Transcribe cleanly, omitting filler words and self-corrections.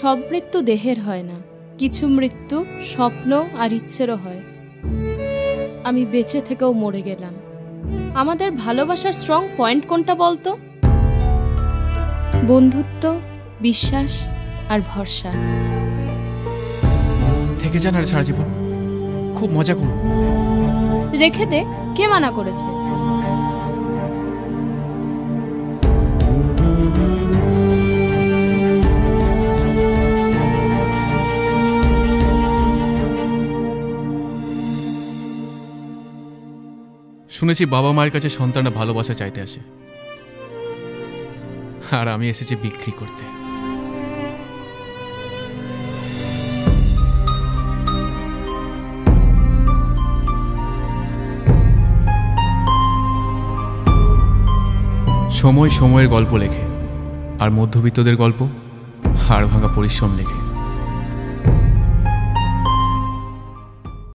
সব মৃত্যু দেহের হয় না, কিছু মৃত্যু স্বপ্ন আর ইচ্ছেরও হয়। আমি বেঁচে থেকেও মরে গেলাম। আমাদের ভালোবাসার স্ট্রং পয়েন্ট কোনটা বলতো? বন্ধুত্ব, বিশ্বাস আর ভরসা। থেকে যান আর সারা জীবন খুব মজা করুন। রেখে দে, কে মানা করেছে? শুনেছি বাবা মায়ের কাছে সন্তানরা ভালোবাসা চাইতে আসে, আর আমি এসেছি বিক্রি করতে। সময় সময়ের গল্প লেখে, আর মধ্যবিত্তদের গল্প হাড় ভাঙা পরিশ্রম লেখে।